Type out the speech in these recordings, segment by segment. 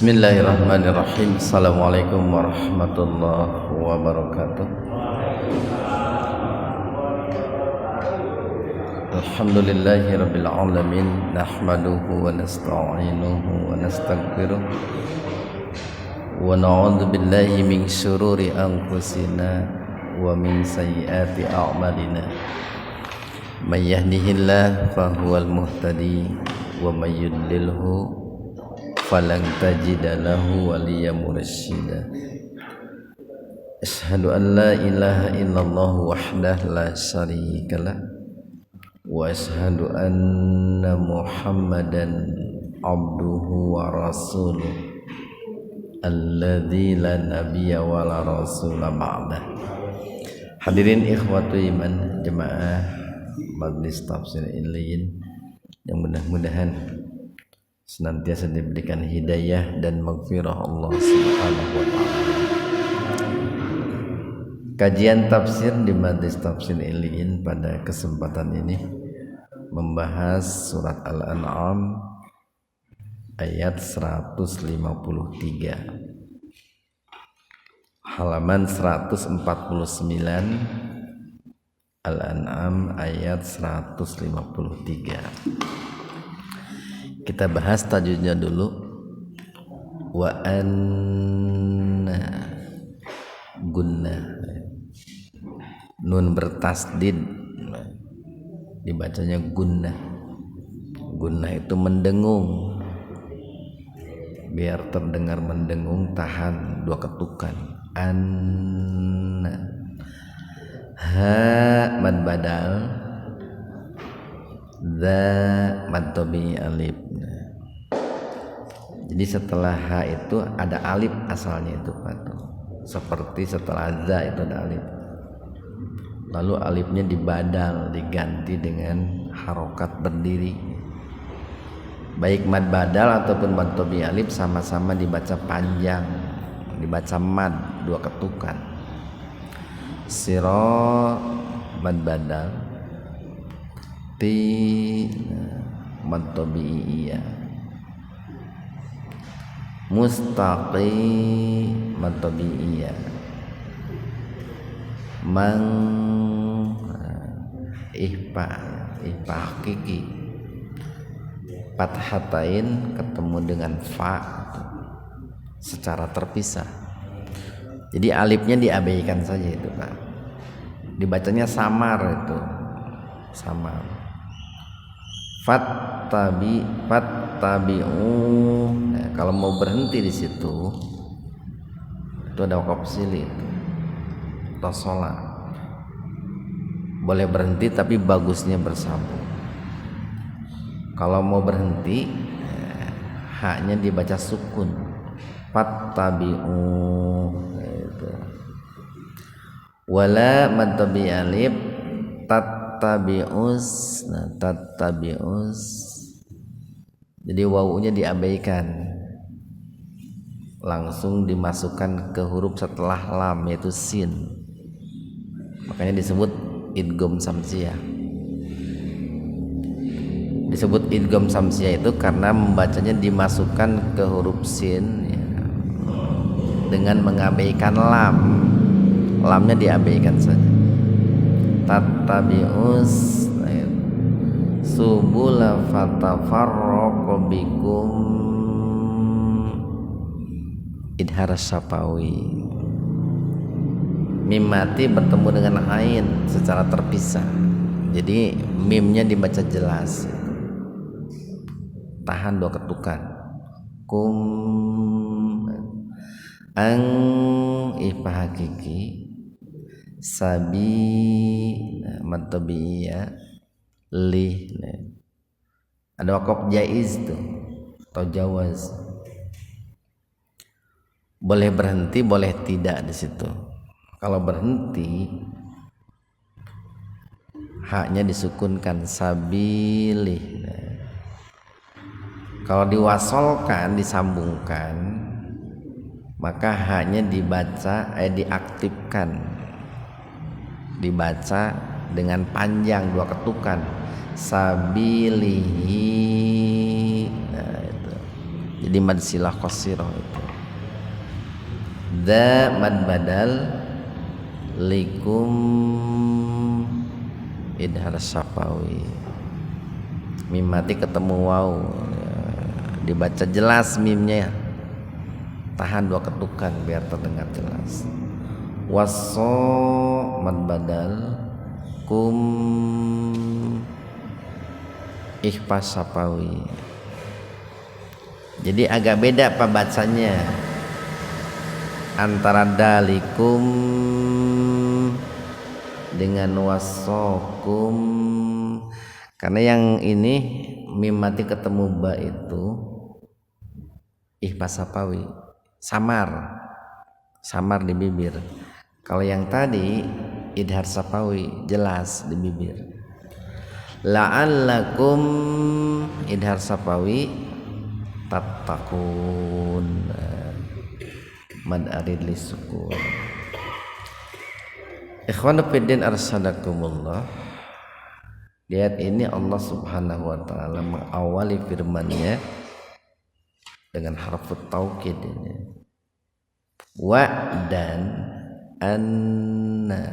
Bismillahirrahmanirrahim. Assalamualaikum warahmatullahi wabarakatuh. Alhamdulillahi rabbil alamin. Nahmaduhu wa nasta'inuhu wa nastaghfiruh. Wa na'udzu billahi min syururi anfusina wa min sayyiati a'malina. May yahdihillahu fahuwal muhtadi wa may yudlilhu falan tajida lahu waliyyan mursyida. Asyhadu an la ilaha illallah wahdahu la syarikalah wa asyhadu anna Muhammadan abduhu wa rasuluh alladzi la nabiyya wa la rasula ba'dah. Hadirin ikhwatu iman jemaah Majlis Tafsir Illiyin yang mudah-mudahan senantiasa diberikan hidayah dan maghfirah Allah Subhanahu wa taala. Kajian tafsir di Majlis Tafsir Illiyin pada kesempatan ini membahas surat Al-An'am ayat 153, halaman 149. Al-An'am ayat 153. Kita bahas tajwidnya dulu. Wa anna gunnah, nun bertasdid dibacanya gunnah. Gunnah itu mendengung, biar terdengar mendengung, tahan dua ketukan. Anna, ha mad badal, za mad tabi alif. Jadi setelah ha itu ada alif asalnya itu Pak. Seperti setelah za itu ada alif. Lalu alifnya dibadal, diganti dengan harokat berdiri. Baik mad badal ataupun mad tabi alif sama-sama dibaca panjang, dibaca mad dua ketukan. Sira mad badal, ti mad tabi iya. Mustaqi mad tabi'iyya, mang ihfa hakiki, fathatain ketemu dengan fa secara terpisah. Jadi alifnya diabaikan saja itu Pak. Dibacanya samar itu, samar. Fattabi'u. Nah, kalau mau berhenti di situ itu ada wakaf silih atau sholat. Boleh berhenti tapi bagusnya bersambung. Kalau mau berhenti, haknya dibaca sukun. Fattabi'u. Gitu. Wala mad tabi alif tattabi'us. Nah, tattabi'us. Jadi wawunya diabaikan, langsung dimasukkan ke huruf setelah lam yaitu sin. Makanya disebut idgham samsiyah. Disebut idgham samsiyah itu karena membacanya dimasukkan ke huruf sin ya, dengan mengabaikan lam. Lamnya diabaikan saja. Tattabi'us subula fatafarraqu bikum, idhar syafawi. Mim mati bertemu dengan ain secara terpisah. Jadi mimnya dibaca jelas. Tahan dua ketukan. Kum ang ihfa hakiki, sabi mad tabi'iyya, lih. Ada wakaf jaiz tuh atau jawaz. Boleh berhenti, boleh tidak di situ. Kalau berhenti, haknya disukunkan sabilih. Kalau diwasolkan, disambungkan, maka haknya diaktifkan, dibaca dengan panjang dua ketukan. Sabilihi. Nah, itu. Jadi mad silah qasirah itu. Dza mad badal likum idhar syafawi. Mim mati ketemu waw, dibaca jelas mimnya, tahan 2 ketukan biar terdengar jelas. Wasso mad badal kum ikhfa syafawi. Jadi agak beda pembacanya antara dalikum dengan wasokum, karena yang ini mim mati ketemu ba itu ikhfa syafawi, samar di bibir. Kalau yang tadi idhar syafawi jelas di bibir. La'allakum idhar syafawi tattaqun mad arid lisukun. Ikhwanu fiddin arsyadakumullah. Di ayat ini Allah Subhanahu wa taala mengawali firman-Nya dengan harfut taukid ini. Wa dan anna,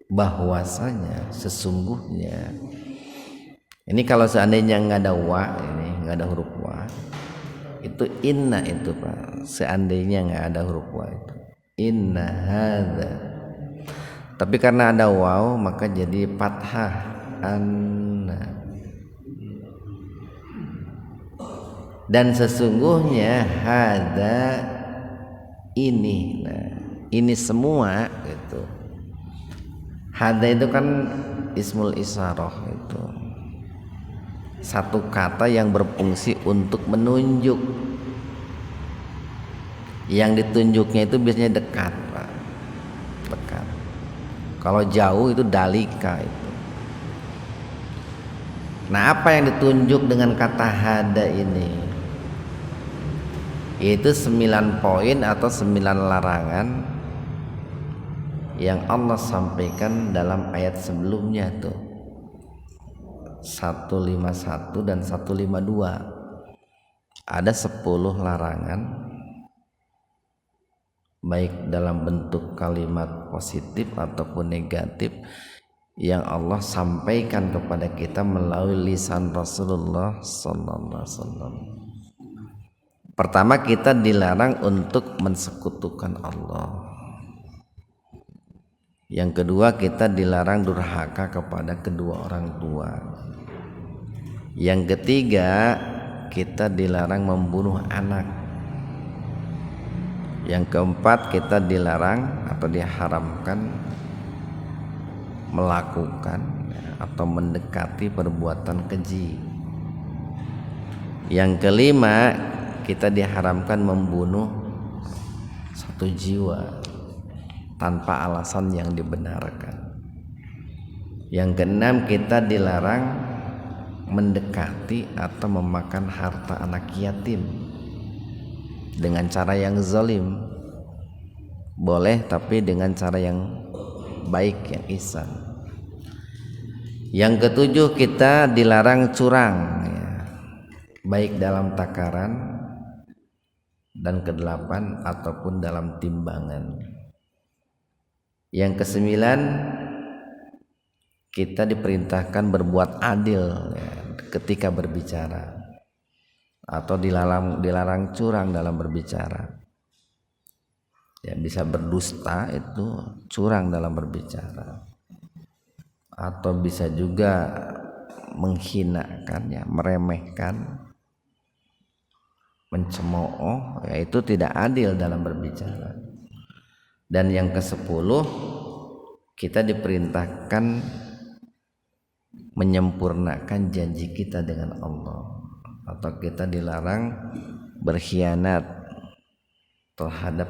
bahwasanya sesungguhnya. Ini kalau seandainya nggak ada wa, ini nggak ada huruf wa, itu inna itu Pak. Seandainya nggak ada huruf wa itu inna hadza. Tapi karena ada waw maka jadi fathah anna. Dan sesungguhnya hadza ini, nah ini semua gitu. Hadza itu kan ismul isyarah, itu satu kata yang berfungsi untuk menunjuk. Yang ditunjuknya itu biasanya dekat Pak, dekat. Kalau jauh itu dalika itu. Nah apa yang ditunjuk dengan kata hada ini? Itu 9 poin atau 9 larangan yang Allah sampaikan dalam ayat sebelumnya tuh 151 dan 152. Ada 10 larangan, baik dalam bentuk kalimat positif ataupun negatif, yang Allah sampaikan kepada kita melalui lisan Rasulullah sallallahu alaihi wasallam. Pertama, kita dilarang untuk mensekutukan Allah. Yang kedua, kita dilarang durhaka kepada kedua orang tua. Yang ketiga, kita dilarang membunuh anak. Yang keempat, kita dilarang atau diharamkan melakukan atau mendekati perbuatan keji. Yang kelima, kita diharamkan membunuh satu jiwa tanpa alasan yang dibenarkan. Yang keenam, kita dilarang mendekati atau memakan harta anak yatim dengan cara yang zalim. Boleh, tapi dengan cara yang baik, yang ihsan. Yang ketujuh, kita dilarang curang ya, baik dalam takaran, dan kedelapan ataupun dalam timbangan. Yang kesembilan, kita diperintahkan berbuat adil ya, ketika berbicara, atau dilarang curang dalam berbicara. Ya, bisa berdusta, itu curang dalam berbicara, atau bisa juga menghinakan ya, meremehkan, mencemooh ya, itu tidak adil dalam berbicara. Dan yang ke-10, kita diperintahkan menyempurnakan janji kita dengan Allah, atau kita dilarang berkhianat terhadap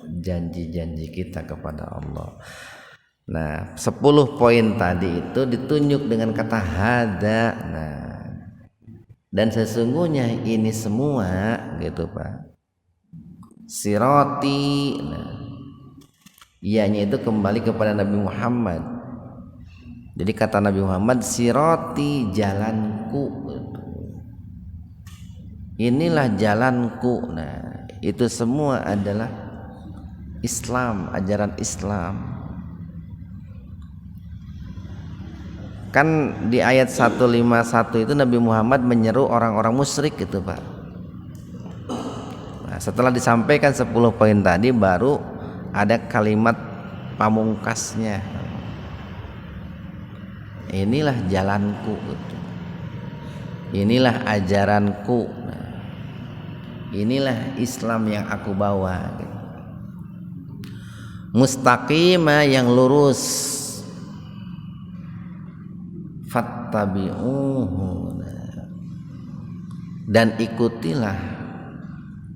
janji-janji kita kepada Allah. Nah, 10 poin tadi itu ditunjuk dengan kata hada. Nah, dan sesungguhnya ini semua gitu Pak, siroti. Nah, ianya itu kembali kepada Nabi Muhammad. Jadi kata Nabi Muhammad, siroti, jalanku gitu. inilah jalanku. Nah, itu semua adalah Islam, ajaran Islam. Kan di ayat 151 itu Nabi Muhammad menyeru orang-orang musyrik gitu Pak. Nah, setelah disampaikan 10 poin tadi baru ada kalimat pamungkasnya. Inilah jalanku gitu. Inilah ajaranku. Nah, inilah Islam yang aku bawa gitu. Mustaqimah, yang lurus. Fattabi'uhu, dan ikutilah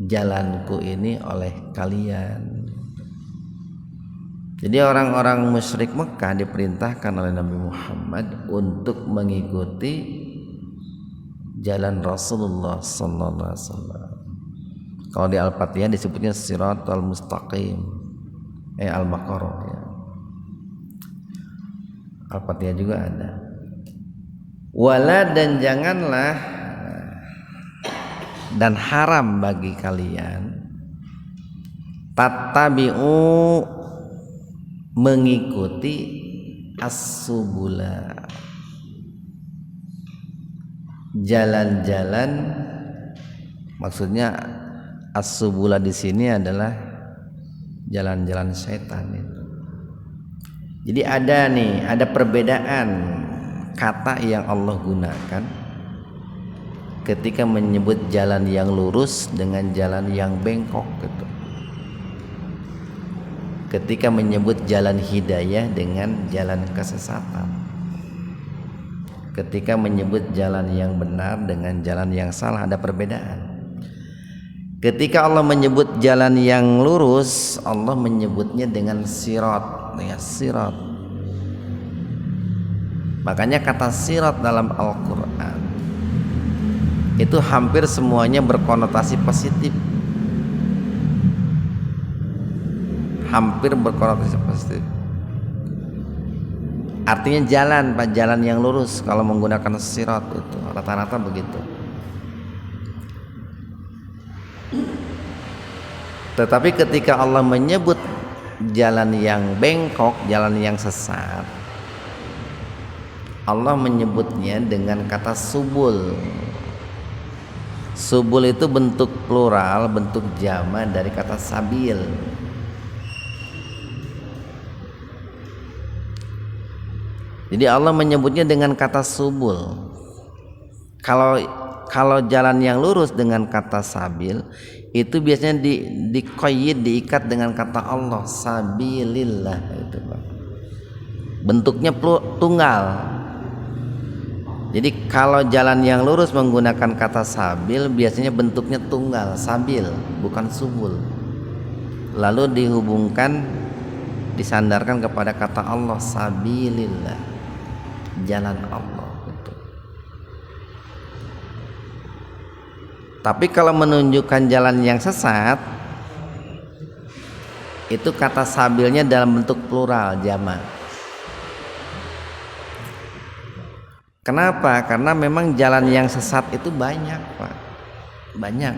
jalanku ini oleh kalian. Jadi orang-orang musyrik Mekah diperintahkan oleh Nabi Muhammad untuk mengikuti jalan Rasulullah sallallahu alaihi wasallam. Kalau di Al-Fatihah disebutnya Shiratal Mustaqim. Al-Baqarah ya. Al-Fatihah juga ada. Wala, dan janganlah, dan haram bagi kalian tattabi'u, mengikuti as-subula, jalan-jalan. Maksudnya as-subula di sini adalah jalan-jalan setan itu. Jadi ada perbedaan kata yang Allah gunakan ketika menyebut jalan yang lurus dengan jalan yang bengkok gitu. Ketika menyebut jalan hidayah dengan jalan kesesatan. Ketika menyebut jalan yang benar dengan jalan yang salah, ada perbedaan. Ketika Allah menyebut jalan yang lurus, Allah menyebutnya dengan sirat, ya, sirat. Makanya kata sirat dalam Al-Quran itu hampir semuanya berkonotasi positif. Hampir berkonotasi positif. Artinya jalan, Pak, jalan yang lurus. Kalau menggunakan sirat itu rata-rata begitu. Tetapi ketika Allah menyebut jalan yang bengkok, jalan yang sesat, Allah menyebutnya dengan kata subul. Subul itu bentuk plural, bentuk jamak dari kata sabil. Jadi Allah menyebutnya dengan kata subul. Kalau jalan yang lurus dengan kata sabil, itu biasanya diikat dengan kata Allah, sabilillah itu, Pak. Bentuknya tunggal. Jadi kalau jalan yang lurus menggunakan kata sabil, biasanya bentuknya tunggal, sabil, bukan subul. Lalu dihubungkan, disandarkan kepada kata Allah, sabilillah, jalan Allah gitu. Tapi kalau menunjukkan jalan yang sesat, itu kata sabilnya dalam bentuk plural, jamak. Kenapa? Karena memang jalan yang sesat itu banyak, Pak. Banyak.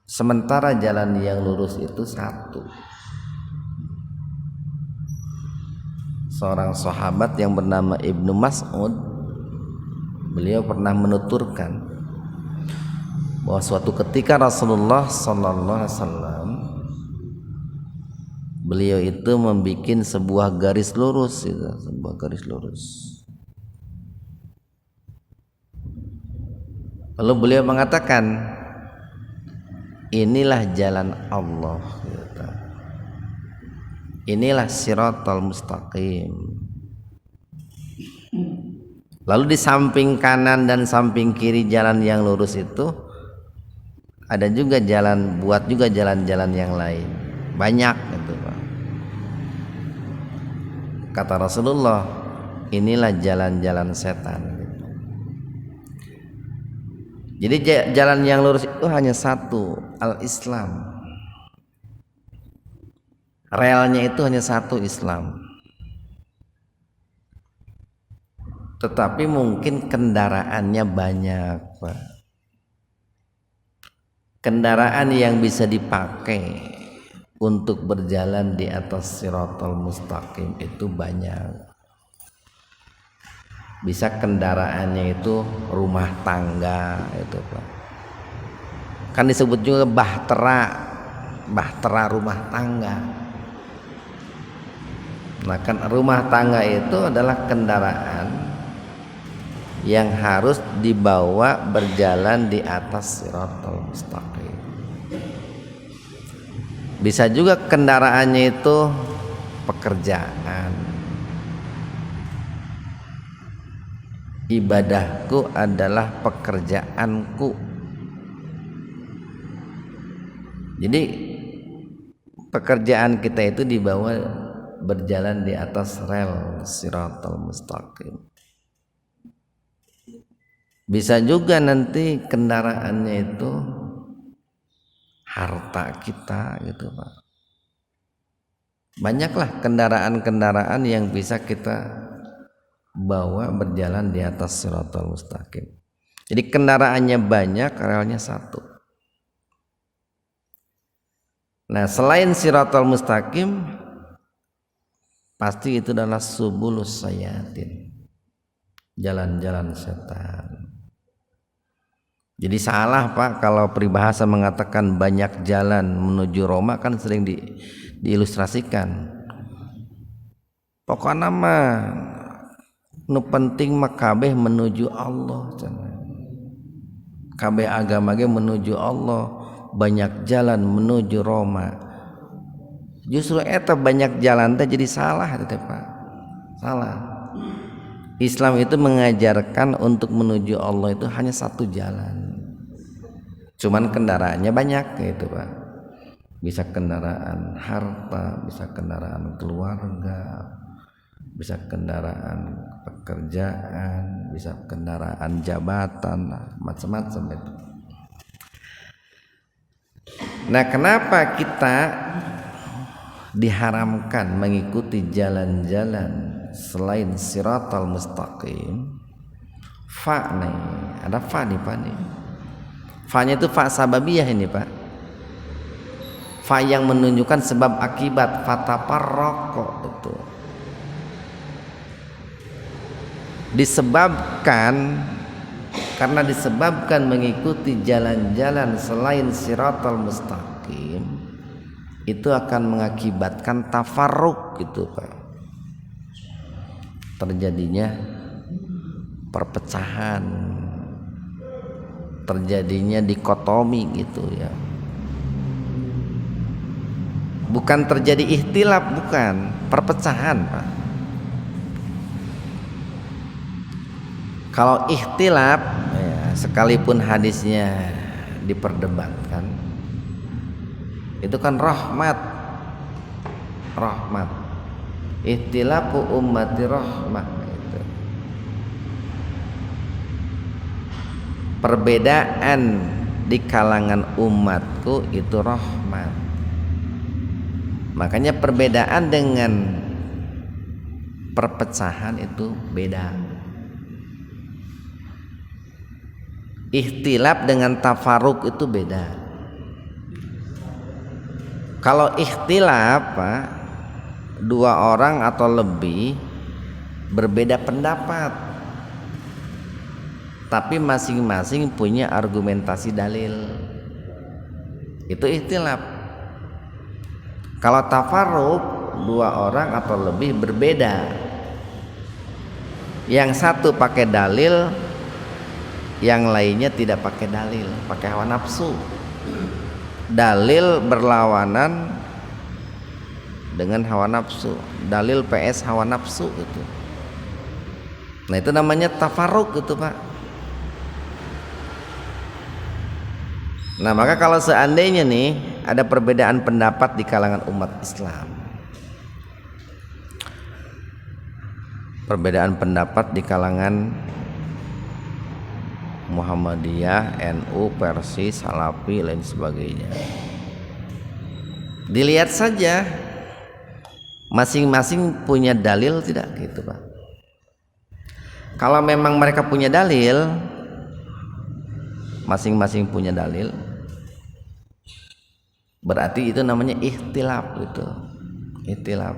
Sementara jalan yang lurus itu satu. Seorang sahabat yang bernama Ibnu Mas'ud, beliau pernah menuturkan bahwa suatu ketika Rasulullah sallallahu alaihi wasallam, beliau itu membuat sebuah garis lurus, sebuah garis lurus. Lalu beliau mengatakan, inilah jalan Allah, inilah Shiratal Mustaqim. Lalu di samping kanan dan samping kiri jalan yang lurus itu ada juga jalan, buat juga jalan-jalan yang lain, banyak gitu, Pak. Kata Rasulullah, inilah jalan-jalan setan. Jadi jalan yang lurus itu hanya satu, al-Islam. Realnya itu hanya satu, Islam. Tetapi mungkin kendaraannya banyak, Pak. kendaraan yang bisa dipakai untuk berjalan di atas Shiratal Mustaqim itu banyak. Bisa kendaraannya itu rumah tangga itu Pak. Kan disebut juga bahtera rumah tangga. Nah kan rumah tangga itu adalah kendaraan yang harus dibawa berjalan di atas Shiratal Mustaqim. Bisa juga kendaraannya itu pekerjaan. Ibadahku adalah pekerjaanku. Jadi pekerjaan kita itu dibawa berjalan di atas rel Shiratal Mustaqim. Bisa juga nanti kendaraannya itu harta kita gitu Pak. Banyaklah kendaraan-kendaraan yang bisa kita bawa berjalan di atas Shiratal Mustaqim. Jadi kendaraannya banyak, relnya satu. Nah selain Shiratal Mustaqim, pasti itu adalah subulus sayatin, jalan-jalan setan. Jadi salah Pak kalau peribahasa mengatakan banyak jalan menuju Roma, kan sering diilustrasikan. Pokoknya mah nu penting mah kabeh menuju Allah. Kabeh agama ge menuju Allah, banyak jalan menuju Roma. Justru eta banyak jalan teh jadi salah teh Pak. Salah. Islam itu mengajarkan untuk menuju Allah itu hanya satu jalan. Cuman kendaraannya banyak gitu Pak. Bisa kendaraan harta, bisa kendaraan keluarga, bisa kendaraan pekerjaan, bisa kendaraan jabatan, macam-macam itu. Nah, kenapa kita diharamkan mengikuti jalan-jalan selain Shiratal Mustaqim? Fa nih, ada fa nih Pak nih. Fa-nya itu fa sababiyah ini Pak. Fa yang menunjukkan sebab akibat, fataparraqa itu. Karena disebabkan mengikuti jalan-jalan selain Shiratal Mustaqim itu akan mengakibatkan tafarruq gitu Pak. Terjadinya perpecahan, terjadinya dikotomi gitu ya. Bukan terjadi ikhtilaf, bukan, perpecahan Pak. Kalau ikhtilaf ya, sekalipun hadisnya diperdebatkan, itu kan rahmat. Ikhtilafu ummati rahmah itu. Perbedaan di kalangan umatku itu rahmat. Makanya perbedaan dengan perpecahan itu beda. Ikhtilaf dengan tafaruk itu beda. Kalau ikhtilaf Pak, dua orang atau lebih berbeda pendapat, tapi masing-masing punya argumentasi dalil, itu ikhtilaf. Kalau tafaruk, dua orang atau lebih berbeda, yang satu pakai dalil, yang lainnya tidak pakai dalil, pakai hawa nafsu. Dalil berlawanan dengan hawa nafsu, dalil PS hawa nafsu itu. Nah itu namanya tafarruq gitu Pak. Nah maka kalau seandainya nih ada perbedaan pendapat di kalangan umat Islam, perbedaan pendapat di kalangan Muhammadiyah, NU, Persi, Salafi, lain sebagainya, dilihat saja masing-masing punya dalil tidak gitu Pak. Kalau memang mereka punya dalil, masing-masing punya dalil, Berarti itu namanya ikhtilaf itu. Ikhtilaf.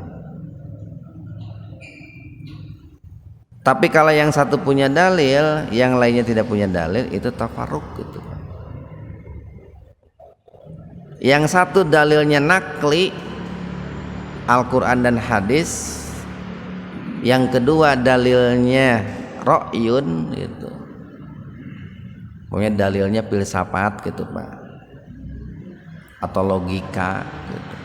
Tapi kalau yang satu punya dalil, yang lainnya tidak punya dalil, itu tafarruq gitu. Yang satu dalilnya nakli Al-Quran dan hadis, yang kedua dalilnya ra'yun gitu. Pokoknya dalilnya filsafat gitu Pak, atau logika gitu.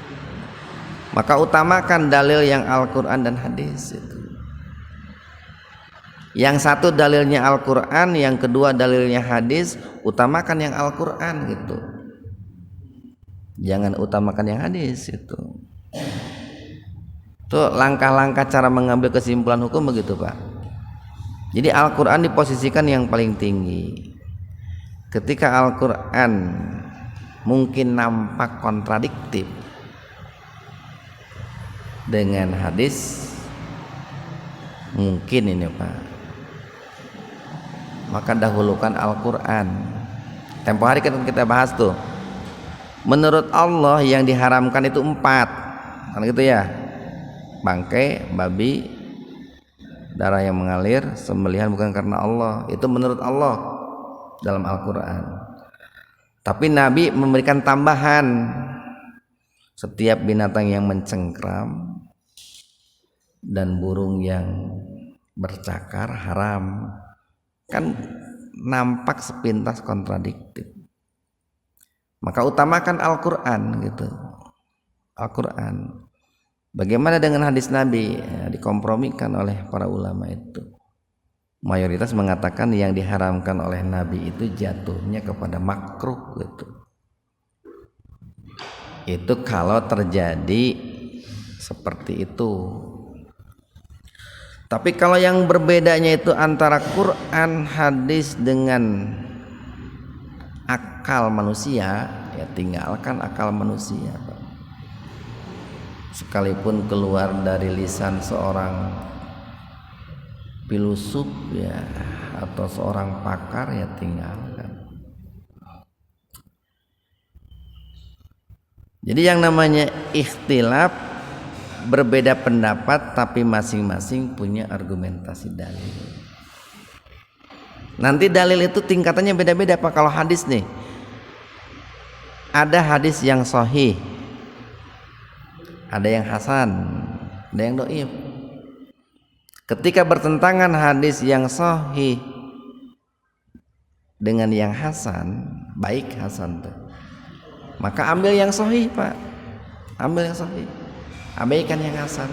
Maka utamakan dalil yang Al-Quran dan hadis itu. Yang satu dalilnya Al-Quran, yang kedua dalilnya hadis, utamakan yang Al-Quran gitu. Jangan utamakan yang hadis itu. Tuh langkah-langkah cara mengambil kesimpulan hukum begitu Pak. Jadi Al-Quran diposisikan yang paling tinggi. Ketika Al-Quran mungkin nampak kontradiktif dengan hadis, mungkin ini Pak, maka dahulukan Al-Quran. Tempo hari kan kita bahas tuh, menurut Allah yang diharamkan itu 4, kan gitu ya, bangkai, babi, darah yang mengalir, sembelihan bukan karena Allah, itu menurut Allah dalam Al-Quran. Tapi Nabi memberikan tambahan, setiap binatang yang mencengkram dan burung yang bercakar haram. Kan nampak sepintas kontradiktif. Maka utamakan Al-Quran gitu. Al-Quran. Bagaimana dengan hadis Nabi? Ya, dikompromikan oleh para ulama itu. Mayoritas mengatakan yang diharamkan oleh Nabi itu jatuhnya kepada makruh gitu. Itu kalau terjadi seperti itu. Tapi kalau yang berbedanya itu antara Quran, hadis dengan akal manusia, ya tinggalkan akal manusia Pak. Sekalipun keluar dari lisan seorang filosof ya, atau seorang pakar, ya tinggalkan. Jadi yang namanya ikhtilaf, berbeda pendapat tapi masing-masing punya argumentasi dalil. Nanti dalil itu tingkatannya beda-beda Pak. Kalau hadis nih, ada hadis yang sahih, ada yang hasan, ada yang dhaif. Ketika bertentangan hadis yang sahih dengan yang hasan, baik hasan tuh, maka ambil yang sahih Pak, ambil yang sahih, abaikan yang hasan.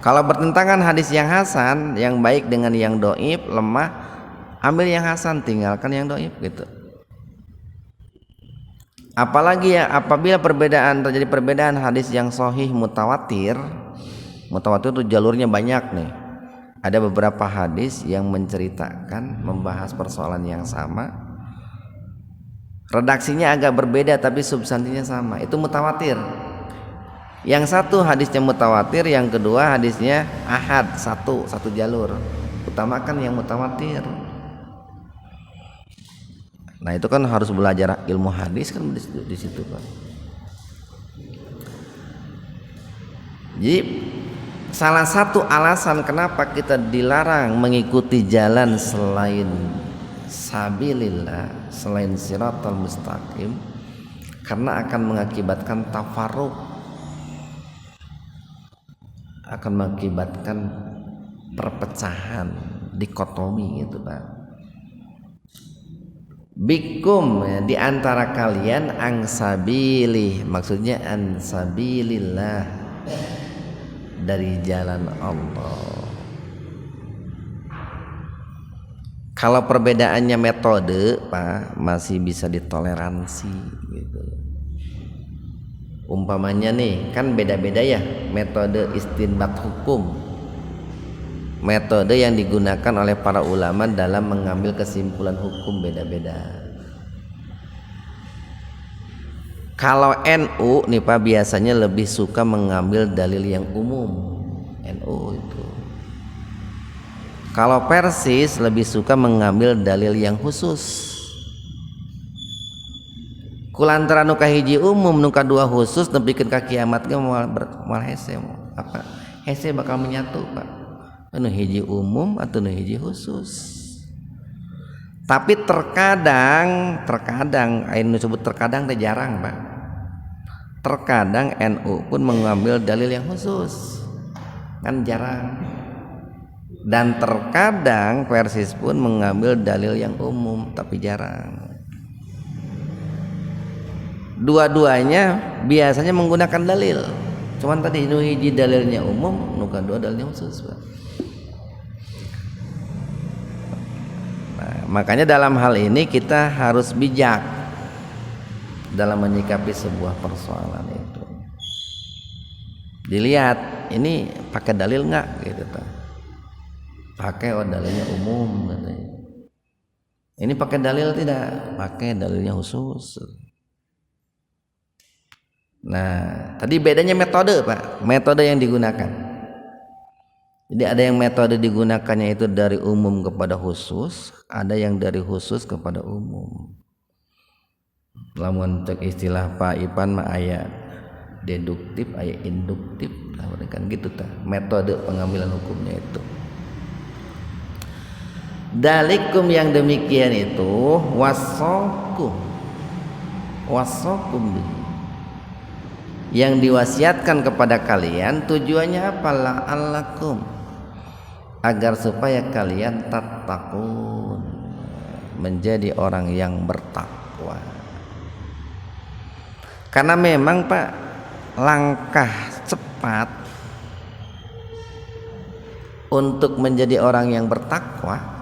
Kalau bertentangan hadis yang hasan, yang baik dengan yang dhaif, lemah, ambil yang hasan, tinggalkan yang dhaif gitu. Apalagi ya apabila terjadi perbedaan hadis yang sahih mutawatir. Mutawatir itu jalurnya banyak nih. Ada beberapa hadis yang menceritakan, membahas persoalan yang sama, redaksinya agak berbeda tapi substansinya sama. Itu mutawatir. Yang satu hadisnya mutawatir, yang kedua hadisnya ahad, satu jalur. Utamakan yang mutawatir. Nah itu kan harus belajar ilmu hadis kan di situ Pak. Jadi salah satu alasan kenapa kita dilarang mengikuti jalan selain sabilillah, selain siratal mustaqim, karena akan mengakibatkan tafarruq, akan mengakibatkan perpecahan, dikotomi gitu Pak. Bikum, ya, di antara kalian angsabilih, maksudnya ansabilillah, dari jalan Allah. Kalau perbedaannya metode Pak, masih bisa ditoleransi gitu. Umpamanya nih, kan beda-beda ya metode istinbat hukum, metode yang digunakan oleh para ulama dalam mengambil kesimpulan hukum beda-beda. Kalau NU nih Pak biasanya lebih suka mengambil dalil yang umum, NU itu. Kalau Persis lebih suka mengambil dalil yang khusus. Kulantaran nu kahiji umum nu kadua khusus nepikeun ka kiamat ge moal hese apa hese bakal menyatu Pak. Nu hiji umum atau nu hiji khusus. Tapi terkadang anu disebut terkadang teh jarang Pak. Terkadang NU pun mengambil dalil yang khusus. Kan jarang. Dan terkadang Persis pun mengambil dalil yang umum tapi jarang. Dua-duanya biasanya menggunakan dalil. Cuman tadi nu hiji dalilnya umum, nu kadua dalilnya khusus Pak. Makanya dalam hal ini kita harus bijak dalam menyikapi sebuah persoalan itu. Dilihat ini pakai dalil nggak gitu tuh. Pakai dalilnya umum katanya. Ini pakai dalil tidak? Pakai dalilnya khusus. Nah, tadi bedanya metode Pak, metode yang digunakan. Jadi ada yang metode digunakannya itu dari umum kepada khusus, ada yang dari khusus kepada umum. Lamun cek istilah Pak Ipan mah aya deduktif, aya induktif, nah kan gitu tah. Metode pengambilan hukumnya itu. Dalikum yang demikian itu wasokum yang diwasiatkan kepada kalian tujuannya apa? La'allakum, agar supaya kalian tattaqun, menjadi orang yang bertakwa. Karena memang Pak, langkah cepat untuk menjadi orang yang bertakwa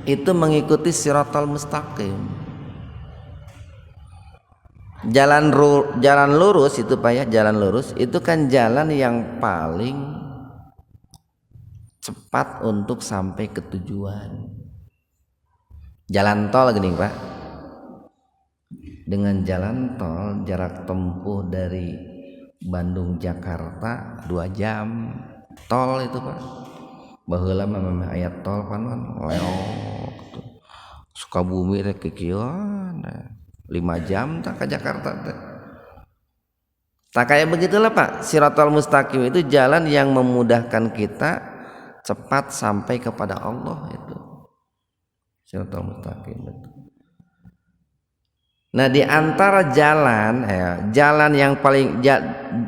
itu mengikuti siratal mustaqim. Jalan lurus itu Pak ya, jalan lurus itu kan jalan yang paling cepat untuk sampai ke tujuan. Jalan tol gini Pak, dengan jalan tol jarak tempuh dari Bandung Jakarta 2 jam tol itu Pak. Baheula mah aya tol panon leok tuh. Sukabumi rek kieu 5 jam tak ke Jakarta teh. Tak kayak begitulah Pak. Siratal mustaqim itu jalan yang memudahkan kita cepat sampai kepada Allah itu. Siratal mustaqim itu. Nah, di antara jalan yang paling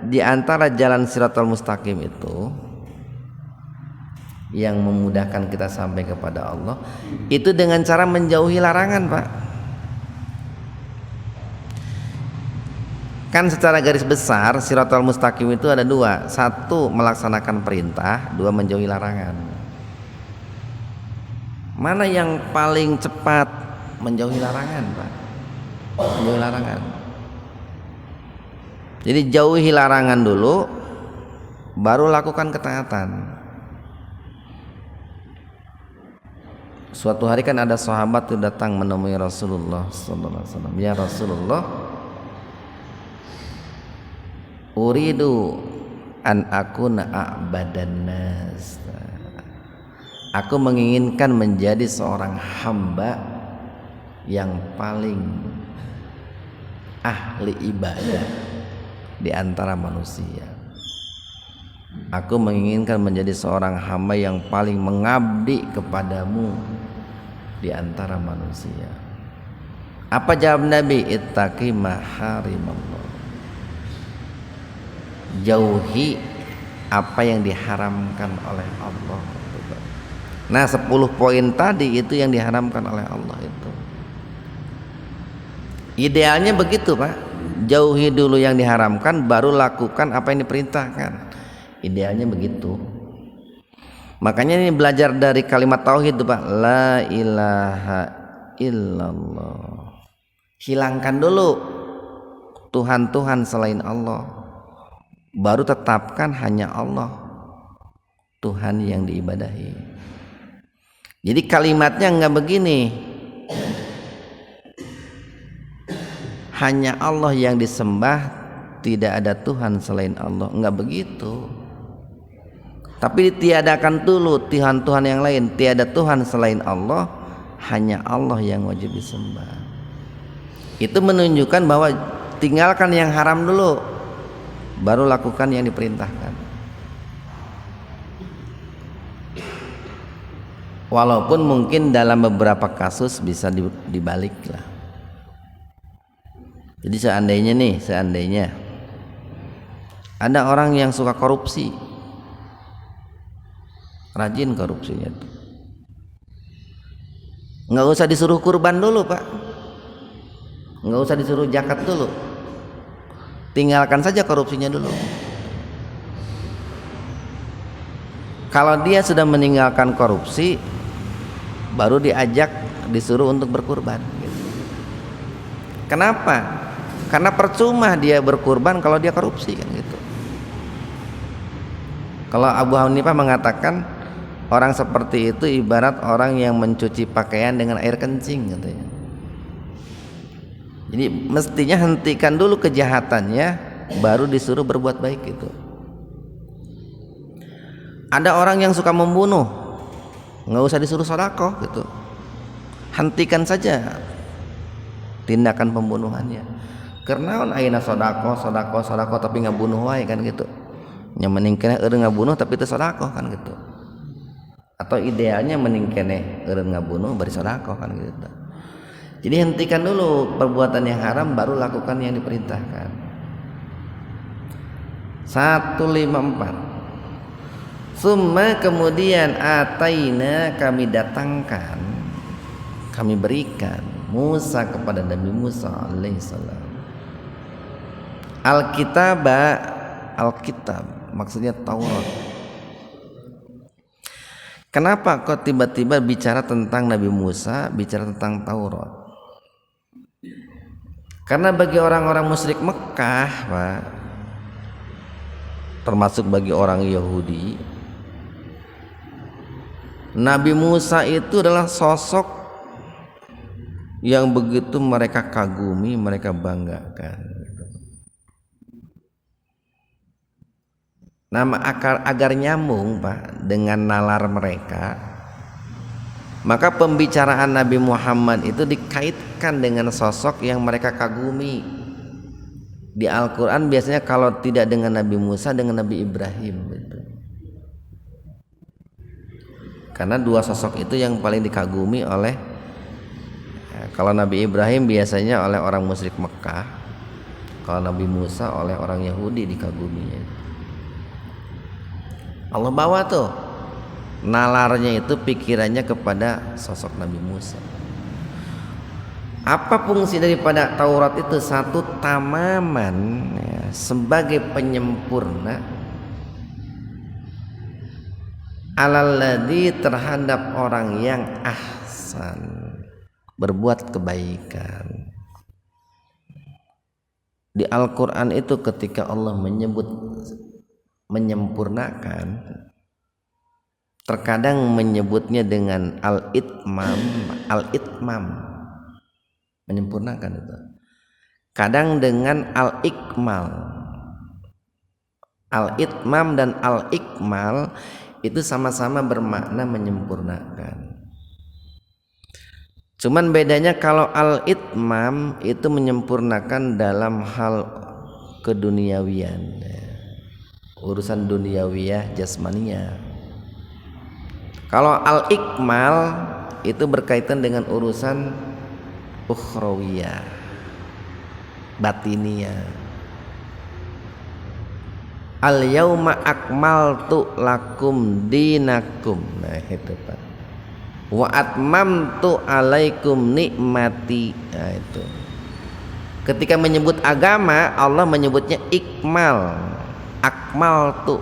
di antara jalan siratal mustaqim itu yang memudahkan kita sampai kepada Allah itu dengan cara menjauhi larangan Pak. Kan secara garis besar siratal mustaqim itu ada 2. 1 melaksanakan perintah, 2 menjauhi larangan. Mana yang paling cepat? Menjauhi larangan Pak. Menjauhi larangan. Jadi jauhi larangan dulu, baru lakukan ketaatan. Suatu hari kan ada sahabat itu datang menemui Rasulullah sallallahu alaihi wasallam. Ya Rasulullah, uridu an akuna a'badan nas. Aku menginginkan menjadi seorang hamba yang paling ahli ibadah di antara manusia. Aku menginginkan menjadi seorang hamba yang paling mengabdi kepadamu di antara manusia. Apa jawab Nabi? Ittaqi maharimallah. Jauhi apa yang diharamkan oleh Allah. Nah, 10 poin tadi itu yang diharamkan oleh Allah itu. Idealnya begitu Pak. Jauhi dulu yang diharamkan, baru lakukan apa yang diperintahkan. Idealnya begitu. Makanya ini belajar dari kalimat tauhid Pak. La ilaha illallah. Hilangkan dulu Tuhan-Tuhan selain Allah. Baru tetapkan hanya Allah Tuhan yang diibadahi. Jadi kalimatnya enggak begini, hanya Allah yang disembah, tidak ada Tuhan selain Allah. Enggak begitu. Tapi ditiadakan dulu Tuhan-Tuhan yang lain. Tiada Tuhan selain Allah, hanya Allah yang wajib disembah. Itu menunjukkan bahwa tinggalkan yang haram dulu, baru lakukan yang diperintahkan. Walaupun mungkin dalam beberapa kasus bisa dibalik lah. Jadi seandainya ada orang yang suka korupsi, rajin korupsinya tuh, nggak usah disuruh kurban dulu Pak, nggak usah disuruh zakat dulu, tinggalkan saja korupsinya dulu. Kalau dia sudah meninggalkan korupsi, baru disuruh untuk berkurban gitu. Kenapa? Karena percuma dia berkurban kalau dia korupsi kan gitu. Kalau Abu Hanifah mengatakan orang seperti itu ibarat orang yang mencuci pakaian dengan air kencing katanya. Jadi mestinya hentikan dulu kejahatannya, baru disuruh berbuat baik itu. Ada orang yang suka membunuh, nggak usah disuruh sedekah gitu, hentikan saja tindakan pembunuhannya. Karena ayeuna sedekah tapi nggak bunuh wae kan gitu. Nya mending keneh eureun ngabunuh tapi teu sedekah kan gitu. Atau idealnya mending keneh eureun ngabunuh bari sedekah kan gitu. Jadi hentikan dulu perbuatan yang haram, baru lakukan yang diperintahkan. 154. Summa kemudian ataina kami datangkan, kami berikan Musa kepada Nabi Musa alaihissalam Alkitab maksudnya Taurat. Kenapa kok tiba-tiba bicara tentang Nabi Musa, bicara tentang Taurat? Karena bagi orang-orang musyrik Mekah, Pak, termasuk bagi orang Yahudi, Nabi Musa itu adalah sosok yang begitu mereka kagumi, mereka banggakan. Agar nyambung Pak dengan nalar mereka, maka pembicaraan Nabi Muhammad itu dikaitkan dengan sosok yang mereka kagumi. Di Al-Quran biasanya kalau tidak dengan Nabi Musa, dengan Nabi Ibrahim gitu. Karena dua sosok itu yang paling dikagumi oleh, kalau Nabi Ibrahim biasanya oleh orang musyrik Mekah, kalau Nabi Musa oleh orang Yahudi dikaguminya. Allah bawa tuh nalarnya itu, pikirannya kepada sosok Nabi Musa. Apa fungsi daripada Taurat itu? Satu, tamaman ya, sebagai penyempurna alalladzi terhadap orang yang ahsan, berbuat kebaikan. Di Al-Quran itu ketika Allah menyebut menyempurnakan, terkadang menyebutnya dengan al-itmam, menyempurnakan itu. Kadang dengan al-ikmal. Al-itmam dan al-ikmal itu sama-sama bermakna menyempurnakan. Cuman bedanya kalau al-itmam itu menyempurnakan dalam hal keduniawian, urusan duniawiyah jasmania. Kalau al-ikmal itu berkaitan dengan urusan ukhrawiyah, batiniyah. Al-yauma akmaltu lakum dinakum. Nah itu Pak. Wa atmamtu alaikum nikmati. Nah itu. Ketika menyebut agama, Allah menyebutnya ikmal, akmaltu.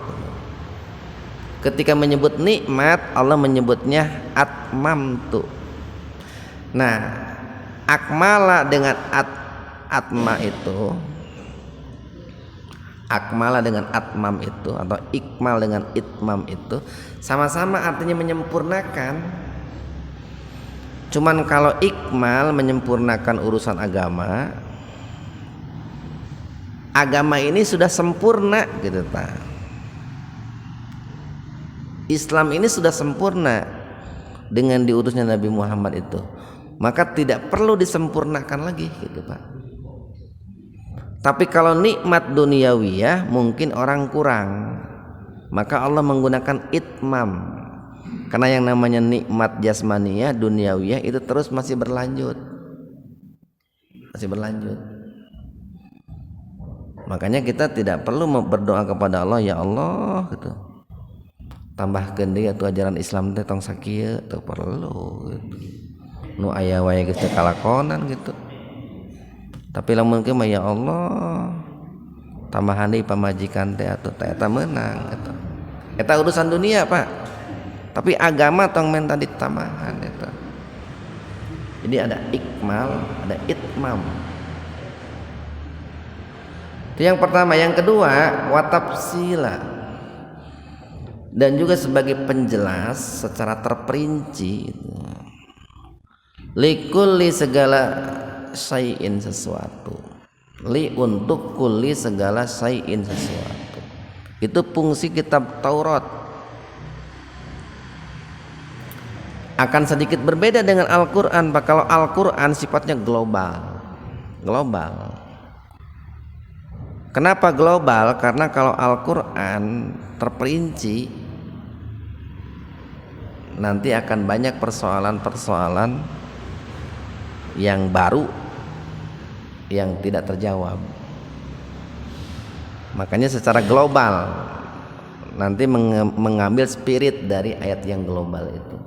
Ketika menyebut nikmat, Allah menyebutnya atmamtu. Nah, akmala dengan atma itu, akmala dengan atmam itu, atau ikmal dengan itmam itu sama-sama artinya menyempurnakan. Cuman kalau ikmal menyempurnakan urusan agama, agama ini sudah sempurna gitu Pak. Islam ini sudah sempurna dengan diutusnya Nabi Muhammad itu. maka tidak perlu disempurnakan lagi gitu Pak. Tapi kalau nikmat duniawiyah mungkin orang kurang, maka Allah menggunakan itmam. Karena yang namanya nikmat jasmaniyah duniawiyah itu terus masih berlanjut. Makanya kita tidak perlu berdoa kepada Allah, ya Allah gitu, tambahkeun deui atuh ajaran Islam teh tong sakieu, teu perlu gitu. Nu aya wae geus teu kalakonan gitu. Tapi lamun kieu mah ya Allah tambahan deui pamajikan teh atuh teh eta meunang gitu. Eta urusan dunia Pak. Tapi agama tong minta ditambahan eta. Jadi ada ikmal, ada itmam. Itu yang pertama. Yang kedua, watafsila, dan juga sebagai penjelas secara terperinci, likulli segala syai'in sesuatu, li untuk kulli segala syai'in sesuatu. Itu fungsi kitab Taurat. Akan sedikit berbeda dengan Al-Quran. Kalau Al-Quran sifatnya global. Kenapa global? Karena kalau Al-Quran terperinci, nanti akan banyak persoalan-persoalan yang baru yang tidak terjawab. Makanya secara global nanti mengambil spirit dari ayat yang global itu.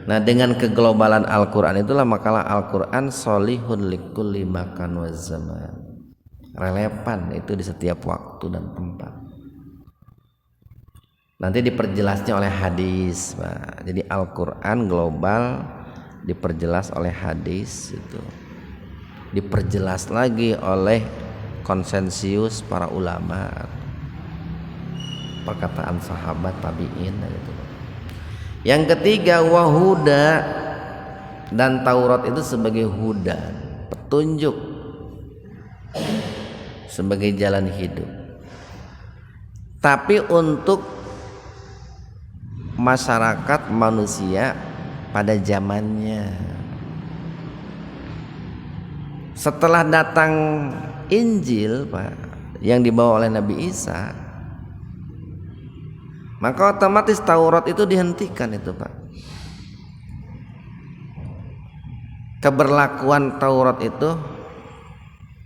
Nah, dengan keglobalan Al-Quran itulah makalah Al-Quran solihun likulli makan wa zaman, relevan itu di setiap waktu dan tempat. Nanti diperjelasnya oleh hadis Pak. Jadi Al-Quran global diperjelas oleh hadis, itu diperjelas lagi oleh konsensus para ulama, perkataan sahabat tabi'in gitu. Yang ketiga, wahuda, dan Taurat itu sebagai huda, petunjuk, sebagai jalan hidup. Tapi untuk masyarakat manusia pada zamannya. Setelah datang Injil Pak, yang dibawa oleh Nabi Isa, maka otomatis Taurat itu dihentikan itu Pak. Keberlakuan Taurat itu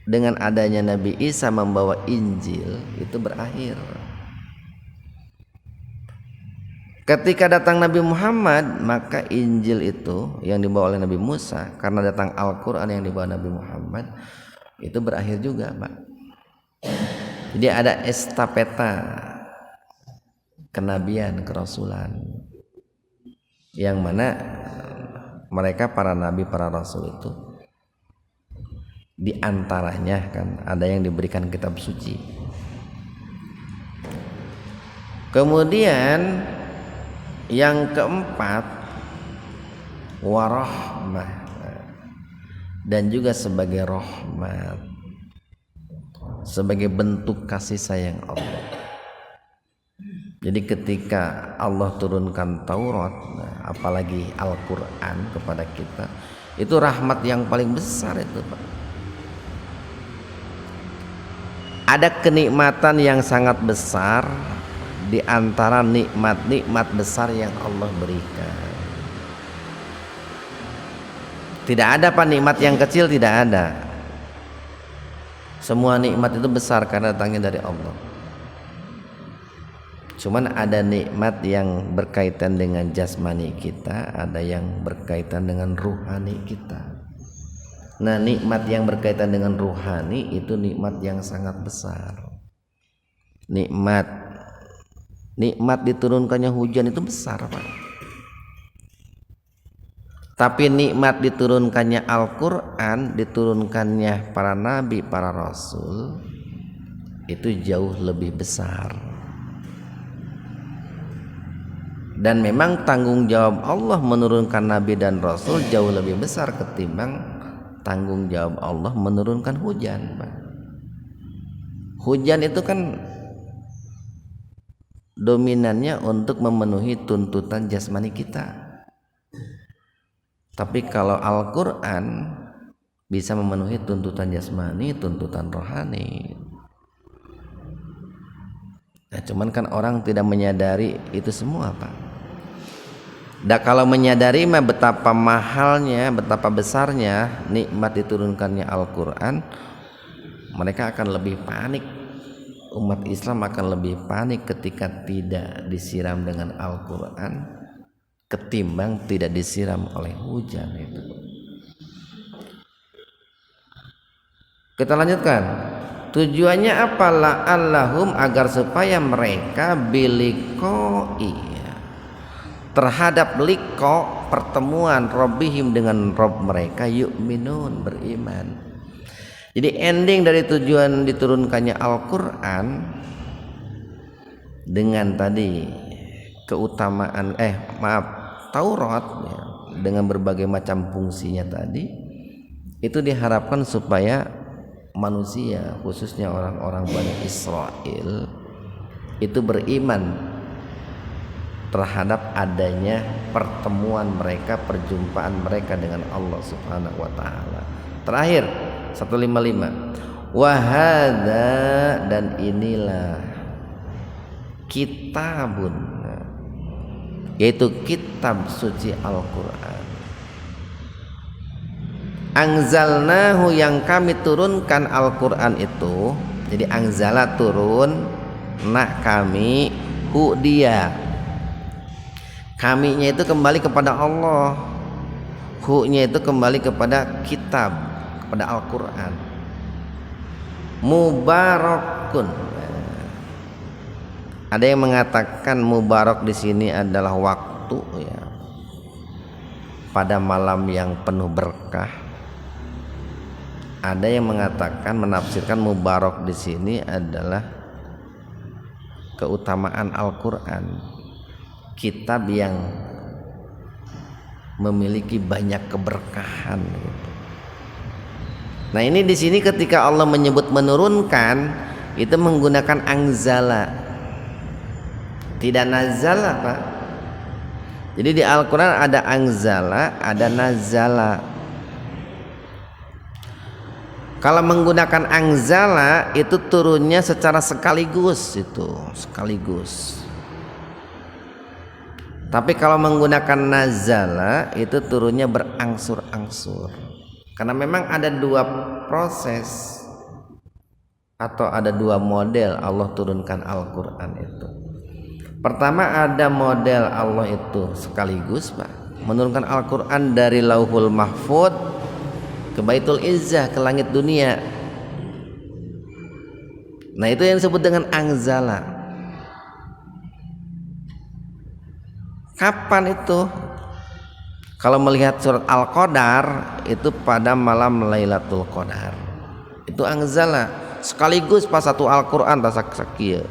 dengan adanya Nabi Isa membawa Injil itu berakhir. Ketika datang Nabi Muhammad, maka Injil itu yang dibawa oleh Nabi Musa, karena datang Al-Quran yang dibawa Nabi Muhammad, itu berakhir juga Pak. Jadi ada estafeta kenabian, kerasulan, yang mana mereka para nabi, para rasul itu diantaranya kan ada yang diberikan kitab suci. Kemudian yang keempat, warahmah, dan juga sebagai rahmat, sebagai bentuk kasih sayang Allah. Jadi ketika Allah turunkan Taurat, apalagi Al-Quran kepada kita, itu rahmat yang paling besar itu Pak. Ada kenikmatan yang sangat besar di antara nikmat-nikmat besar yang Allah berikan. Tidak ada Pak nikmat yang kecil, tidak ada. Semua nikmat itu besar karena datangnya dari Allah. Cuman ada nikmat yang berkaitan dengan jasmani kita, ada yang berkaitan dengan ruhani kita. Nah, nikmat yang berkaitan dengan ruhani itu nikmat yang sangat besar. Nikmat diturunkannya hujan itu besar Pak. Tapi nikmat diturunkannya Al-Quran, diturunkannya para nabi, para rasul, itu jauh lebih besar. Dan memang tanggung jawab Allah menurunkan nabi dan rasul jauh lebih besar ketimbang tanggung jawab Allah menurunkan hujan Pak. Hujan itu kan dominannya untuk memenuhi tuntutan jasmani kita. Tapi kalau Al-Quran bisa memenuhi tuntutan jasmani, tuntutan rohani. Nah, cuman kan orang tidak menyadari itu semua, Pak. Dan kalau menyadari mah betapa mahalnya, betapa besarnya nikmat diturunkannya Al-Quran, mereka akan lebih panik. Umat Islam akan lebih panik ketika tidak disiram dengan Al-Quran ketimbang tidak disiram oleh hujan itu. Kita lanjutkan. Tujuannya apa? La'allahum, agar supaya mereka biliqoi, terhadap liqa, pertemuan Rabbihim dengan Rabb mereka, yu'minun, beriman. Jadi ending dari tujuan diturunkannya Al-Quran dengan tadi keutamaan Taurat ya, dengan berbagai macam fungsinya tadi, itu diharapkan supaya manusia, khususnya orang-orang Bani Israel, itu beriman terhadap adanya pertemuan mereka, perjumpaan mereka dengan Allah Subhanahu wa taala. Terakhir 155, wahada, dan inilah kitabun, yaitu kitab suci Al-Quran, anzalnahu, yang kami turunkan Al-Quran itu. Jadi anzala turun, nak kami, hu dia, kaminya itu kembali kepada Allah, hu nya itu kembali kepada kitab, kepada Al-Quran. Mubarakun, ada yang mengatakan mubarak di sini adalah waktu ya, pada malam yang penuh berkah. Ada yang mengatakan, menafsirkan mubarak di sini adalah keutamaan Al-Quran, kitab yang memiliki banyak keberkahan gitu. Nah ini di sini ketika Allah menyebut menurunkan, itu menggunakan anzala, tidak nazala, Pak. Jadi di Al-Quran ada anzala, ada nazala. Kalau menggunakan anzala itu turunnya secara sekaligus, itu sekaligus. Tapi kalau menggunakan nazala itu turunnya berangsur-angsur. Karena memang ada dua proses atau ada dua model Allah turunkan Al-Quran itu. Pertama, ada model Allah itu sekaligus, Pak, menurunkan Al-Quran dari Lauhul Mahfud ke Baitul Izzah, ke langit dunia. Nah itu yang disebut dengan anzala. Kapan itu? Kalau melihat surat Al-Qadar itu pada malam Lailatul Qadar, itu anzala, sekaligus pas satu Al-Quran tasak sakia.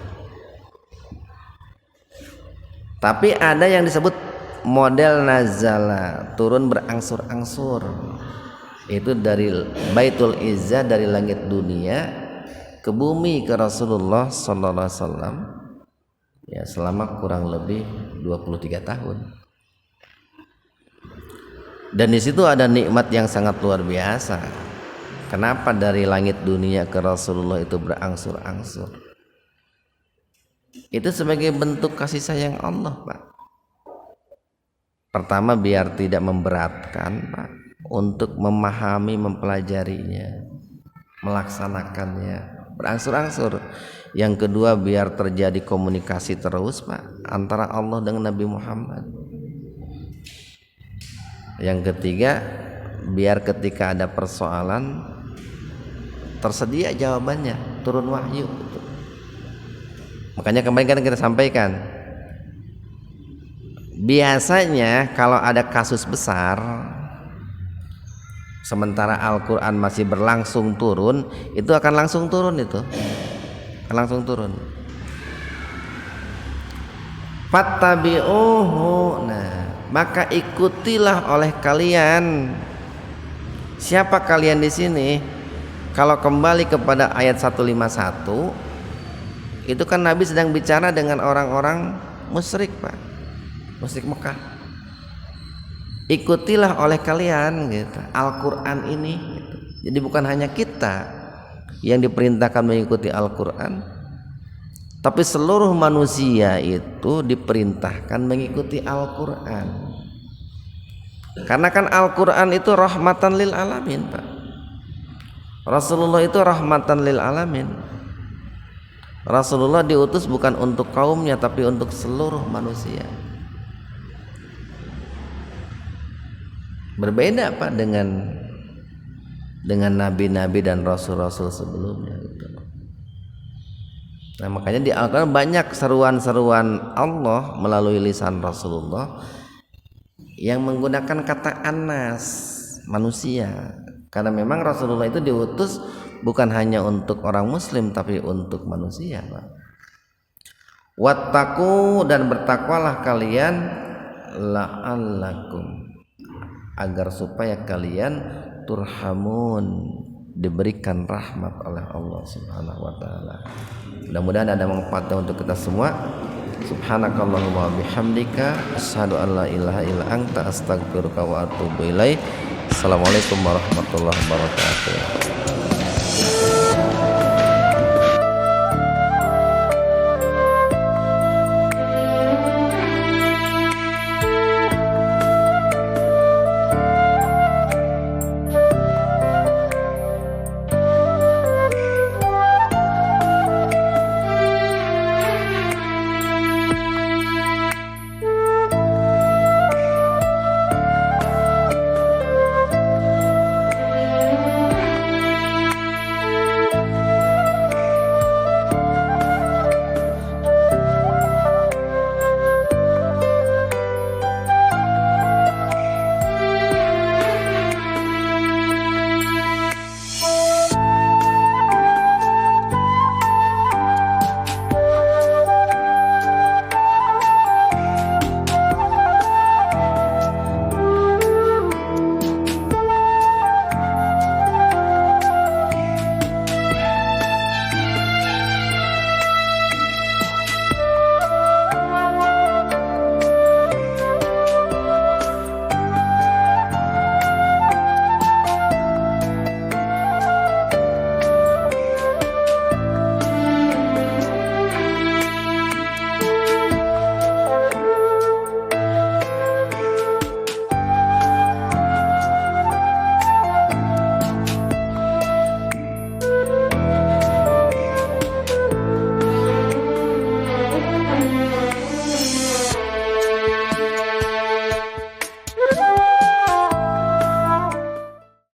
Tapi ada yang disebut model nazala, turun berangsur-angsur. Itu dari Baitul Izzah, dari langit dunia ke bumi, ke Rasulullah sallallahu alaihi wasallam. Ya, selama kurang lebih 23 tahun. Dan di situ ada nikmat yang sangat luar biasa. Kenapa dari langit dunia ke Rasulullah itu berangsur-angsur? Itu sebagai bentuk kasih sayang Allah, Pak. Pertama, biar tidak memberatkan, Pak, untuk memahami, mempelajarinya, melaksanakannya berangsur-angsur. Yang kedua, biar terjadi komunikasi terus, Pak, antara Allah dengan Nabi Muhammad. Yang ketiga, biar ketika ada persoalan tersedia jawabannya, turun wahyu gitu. Makanya kemarin kan kita sampaikan, biasanya kalau ada kasus besar sementara Al-Quran masih berlangsung turun, itu akan langsung turun, itu akan langsung turun. Fattabi'uhu, nah maka ikutilah oleh kalian. Siapa kalian di sini? Kalau kembali kepada ayat 151, itu kan Nabi sedang bicara dengan orang-orang musyrik, Pak, musyrik Mekah. ikutilah oleh kalian gitu Al-Qur'an ini gitu. Jadi bukan hanya kita yang diperintahkan mengikuti Al-Qur'an, tapi seluruh manusia itu diperintahkan mengikuti Al-Qur'an. Karena kan Al-Qur'an itu rahmatan lil alamin, Pak. Rasulullah itu rahmatan lil alamin. Rasulullah diutus bukan untuk kaumnya tapi untuk seluruh manusia. Berbeda Pak dengan nabi-nabi dan rasul-rasul sebelumnya gitu. Nah, makanya di Al-Qur'an banyak seruan-seruan Allah melalui lisan Rasulullah yang menggunakan kata anas, manusia. Karena memang Rasulullah itu diutus bukan hanya untuk orang muslim tapi untuk manusia, Pak. Wattaqu, dan bertakwalah kalian, la'allakum, agar supaya kalian turhamun, diberikan rahmat oleh Allah Subhanahu wa taala. Mudah-mudahan ada manfaatnya untuk kita semua. Subhanakallahumma bihamdika asyhadu an la ilaha illa anta astaghfiruka wa atubu ilaik. Assalamualaikum warahmatullahi wabarakatuh.